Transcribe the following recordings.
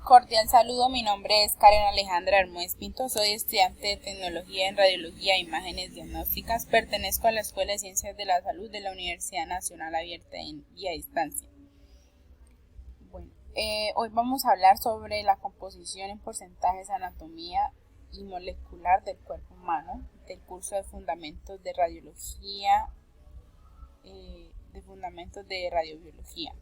Cordial saludo, mi nombre es Karen Alejandra Hermódez Pinto, soy estudiante de Tecnología en Radiología e Imágenes Diagnósticas, pertenezco a la Escuela de Ciencias de la Salud de la Universidad Nacional Abierta y a Distancia. Hoy vamos a hablar sobre la composición en porcentajes, anatomía y molecular del cuerpo humano, del curso de Fundamentos de Radiología, de Fundamentos de Radiobiología.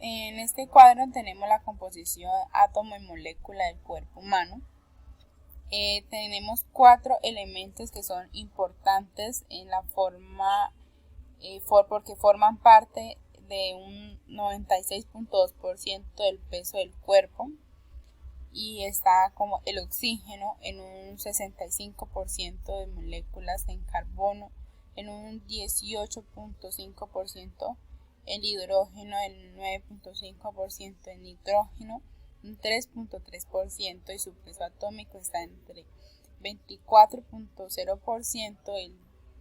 En este cuadro tenemos la composición átomo y molécula del cuerpo humano. Tenemos 4 elementos que son importantes en la forma, porque forman parte de un 96.2% del peso del cuerpo, y está como el oxígeno en un 65% de moléculas en carbono, en un 18.5%, el hidrógeno el 9.5%, el nitrógeno un 3.3% y su peso atómico está entre 24.0%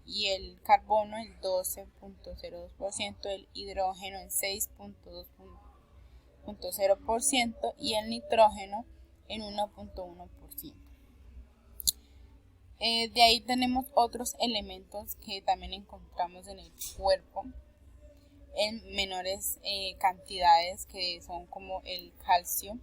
y el carbono el 12.02%, el hidrógeno el 6.0% y el nitrógeno en 1.1%. De ahí tenemos otros elementos que también encontramos en el cuerpo en menores cantidades, que son como el calcio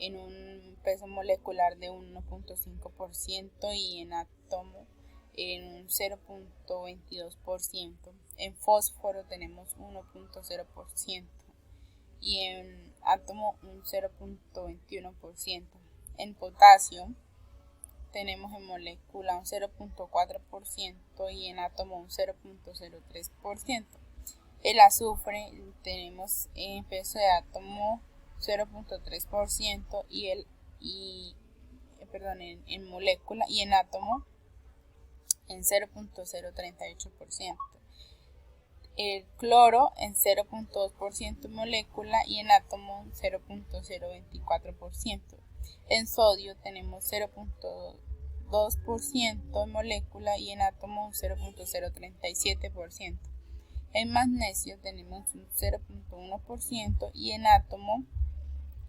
en un peso molecular de 1.5% y en átomo en un 0.22%. En fósforo tenemos 1.0% y en átomo un 0.21%. En potasio tenemos en molécula un 0.4% y en átomo un 0.03%. El azufre tenemos en peso de átomo 0.3% en molécula y en átomo en 0.038%. El cloro en 0.2% en molécula y en átomo 0.024%. En sodio tenemos 0.2% en molécula y en átomo 0.037%. En magnesio tenemos un 0.1% y en átomo un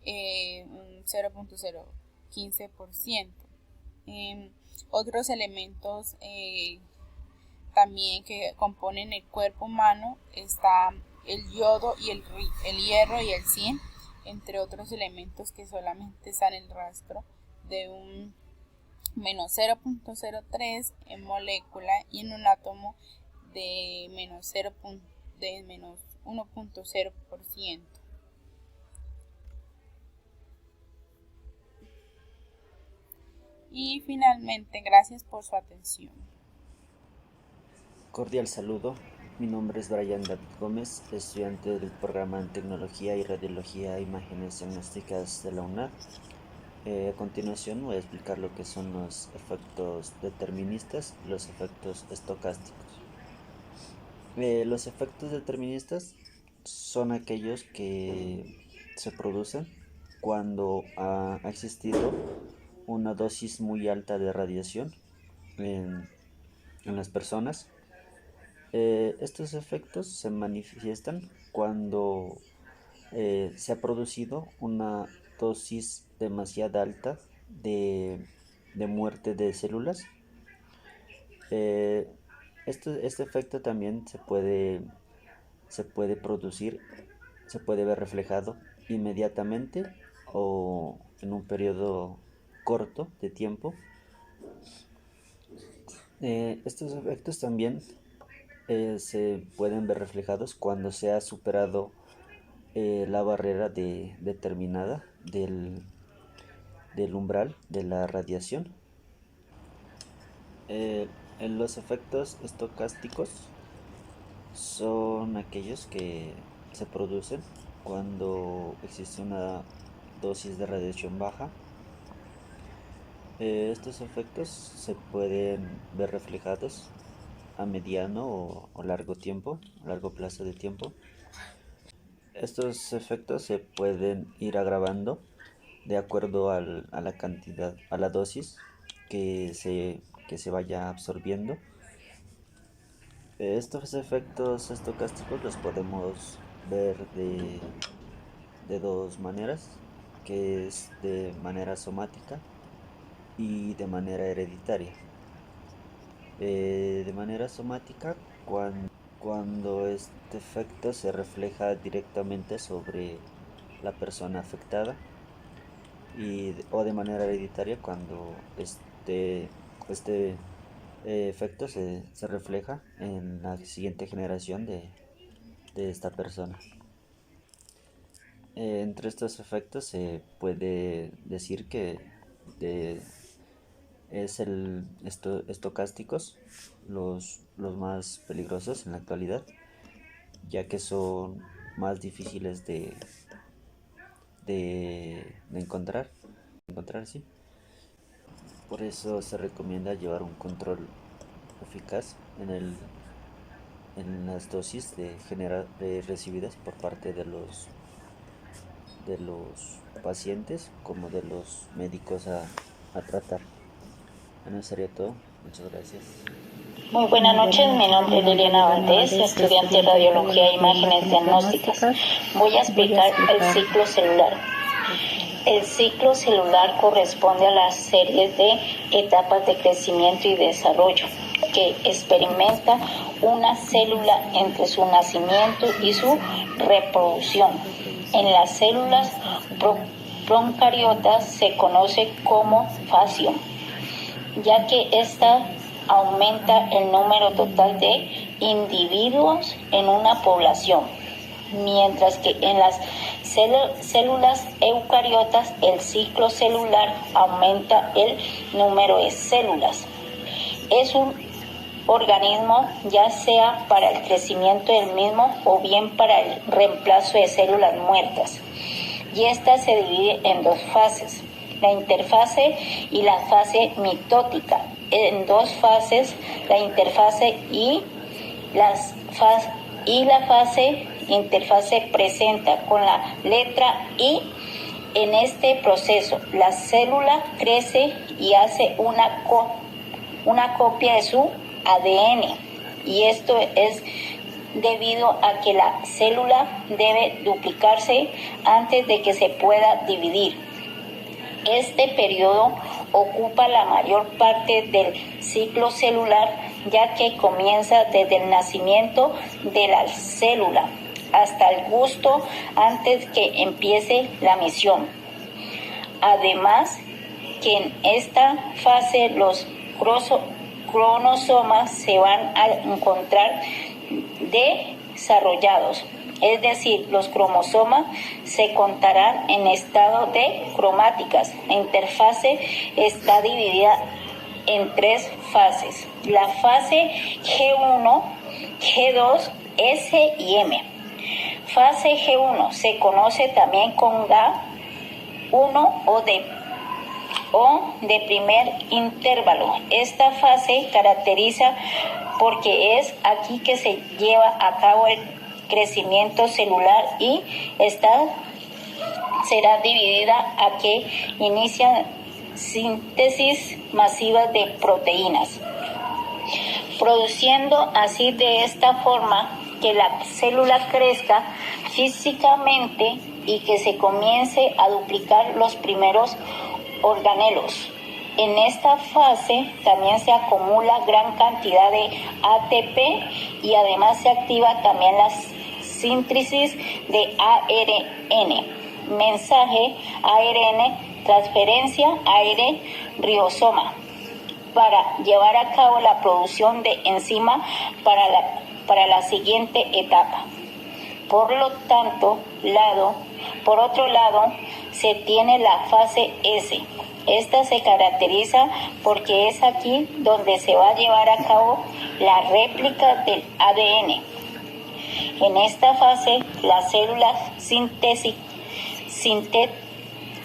0.015%. Otros elementos también que componen el cuerpo humano está el yodo y el hierro y el zinc, entre otros elementos que solamente están en el rastro de un menos 0.03 en molécula y en un átomo de menos 1.0%. Y finalmente, gracias por su atención. Cordial saludo, mi nombre es Brian David Gómez, estudiante del programa en Tecnología y Radiología e Imágenes Diagnósticas de la UNAD. A continuación voy a explicar lo que son los efectos deterministas y los efectos estocásticos. Los efectos deterministas son aquellos que se producen cuando ha existido una dosis muy alta de radiación en las personas. Estos efectos se manifiestan cuando se ha producido una dosis demasiado alta de muerte de células. Este efecto también se puede producir, se puede ver reflejado inmediatamente o en un periodo corto de tiempo. Estos efectos también se pueden ver reflejados cuando se ha superado la barrera determinada del umbral de la radiación. En los efectos estocásticos son aquellos que se producen cuando existe una dosis de radiación baja. Estos efectos se pueden ver reflejados a mediano o largo plazo de tiempo. Estos efectos se pueden ir agravando de acuerdo a la cantidad, a la dosis que se vaya absorbiendo. Estos efectos estocásticos los podemos ver de dos maneras, que es de manera somática y de manera hereditaria. De manera somática, cuando este efecto se refleja directamente sobre la persona afectada, o de manera hereditaria cuando este efecto se refleja en la siguiente generación de esta persona. Entre estos efectos se puede decir que de, estocásticos los más peligrosos en la actualidad, ya que son más difíciles de encontrar, sí. Por eso se recomienda llevar un control eficaz en las dosis recibidas por parte de los pacientes como de los médicos a tratar. Bueno, eso sería todo. Muchas gracias. Muy buenas noches, mi nombre es Liliana Valdés, estudiante de Radiología e Imágenes Diagnósticas. Voy a explicar el ciclo celular. El ciclo celular corresponde a las series de etapas de crecimiento y desarrollo que experimenta una célula entre su nacimiento y su reproducción. En las células procariotas se conoce como fascio, ya que esta aumenta el número total de individuos en una población, mientras que en las células eucariotas el ciclo celular aumenta el número de células. Es un organismo ya sea para el crecimiento del mismo o bien para el reemplazo de células muertas, y esta se divide en dos fases: la interfase y la fase mitótica. En dos fases, la interfase y la fase interfase presenta con la letra I. En este proceso, la célula crece y hace una copia de su ADN, y esto es debido a que la célula debe duplicarse antes de que se pueda dividir. Este periodo ocupa la mayor parte del ciclo celular, ya que comienza desde el nacimiento de la célula hasta el gusto antes que empiece la misión. Además, que en esta fase los cromosomas se van a encontrar desarrollados, es decir, los cromosomas se contarán en estado de cromáticas. La interfase está dividida en tres fases: la fase G1, G2, S y M. Fase G1 se conoce también con GA1 o de primer intervalo. Esta fase caracteriza porque es aquí que se lleva a cabo el crecimiento celular y será dividida a que inician síntesis masiva de proteínas, produciendo así de esta forma que la célula crezca físicamente y que se comience a duplicar los primeros organelos. En esta fase también se acumula gran cantidad de ATP y además se activa también la síntesis de ARN, mensaje ARN, transferencia ARN, ribosoma, para llevar a cabo la producción de enzima para la siguiente etapa. Por otro lado, se tiene la fase S. Esta se caracteriza porque es aquí donde se va a llevar a cabo la réplica del ADN. En esta fase, la célula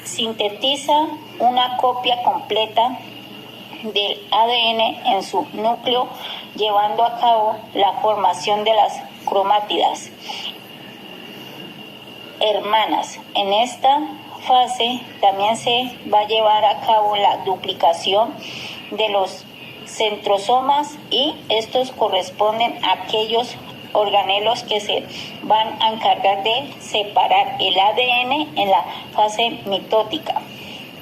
sintetiza una copia completa del ADN en su núcleo, llevando a cabo la formación de las cromátidas hermanas. En esta fase también se va a llevar a cabo la duplicación de los centrosomas, y estos corresponden a aquellos organelos que se van a encargar de separar el ADN en la fase mitótica.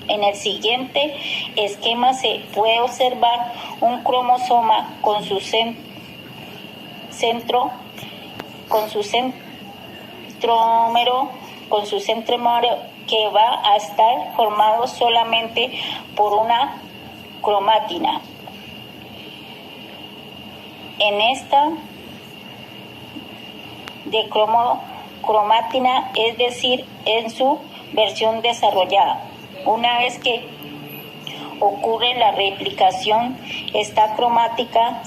En el siguiente esquema se puede observar un cromosoma con su centrómero que va a estar formado solamente por una cromátina. En esta de cromátina, es decir, en su versión desarrollada. Una vez que ocurre la replicación, esta cromática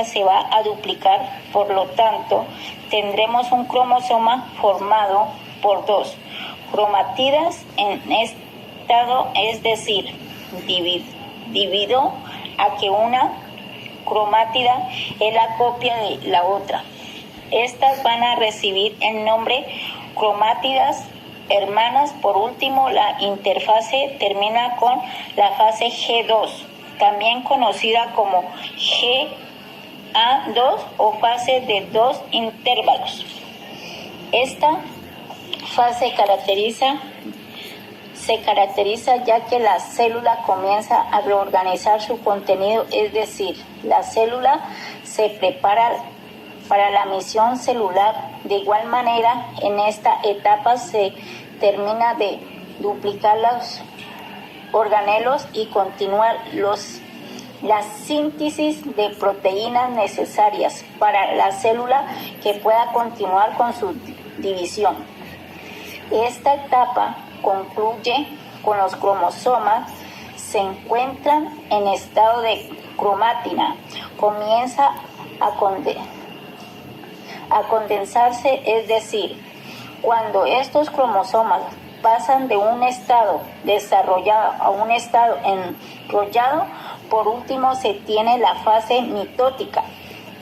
se va a duplicar, por lo tanto, tendremos un cromosoma formado por dos cromátidas en estado, es decir, debido a que una cromátida es la copia de la otra. Estas van a recibir el nombre cromátidas hermanas. Por último, la interfase termina con la fase G2, también conocida como GA2 o fase de dos intervalos. Esta fase se caracteriza ya que la célula comienza a reorganizar su contenido, es decir, la célula se prepara para la misión celular. De igual manera, en esta etapa se termina de duplicar los organelos y continúa la síntesis de proteínas necesarias para la célula que pueda continuar con su división. Esta etapa concluye con los cromosomas se encuentran en estado de cromátina. Comienza a condensarse, es decir, cuando estos cromosomas pasan de un estado desarrollado a un estado enrollado. Por último, se tiene la fase mitótica.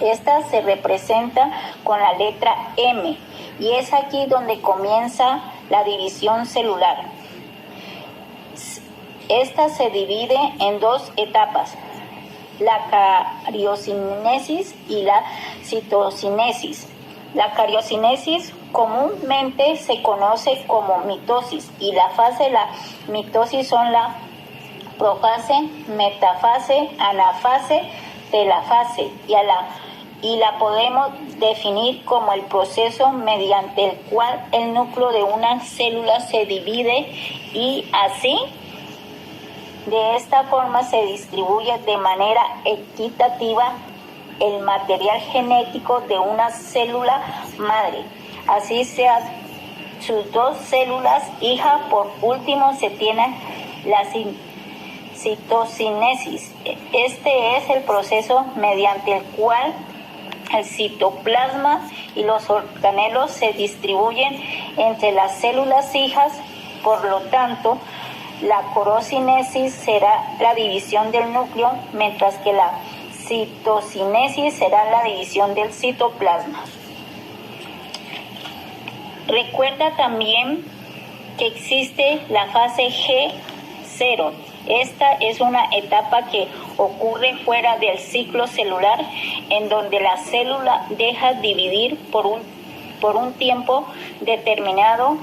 Esta se representa con la letra M y es aquí donde comienza la división celular. Esta se divide en dos etapas: la cariocinesis y la citocinesis. La cariocinesis comúnmente se conoce como mitosis, y la fase de la mitosis son la profase, metafase, anafase, telafase, y la podemos definir como el proceso mediante el cual el núcleo de una célula se divide y así de esta forma se distribuye de manera equitativa el material genético de una célula madre, así sea sus dos células hija. Por último se tiene la citocinesis. Este es el proceso mediante el cual el citoplasma y los organelos se distribuyen entre las células hijas. Por lo tanto, la corocinesis será la división del núcleo, mientras que la citocinesis será la división del citoplasma. Recuerda también que existe la fase G0. Esta es una etapa que ocurre fuera del ciclo celular, en donde la célula deja dividir por un tiempo determinado.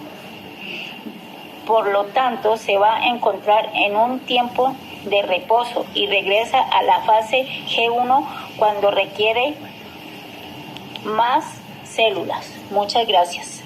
Por lo tanto, se va a encontrar en un tiempo de reposo y regresa a la fase G1 cuando requiere más células. Muchas gracias.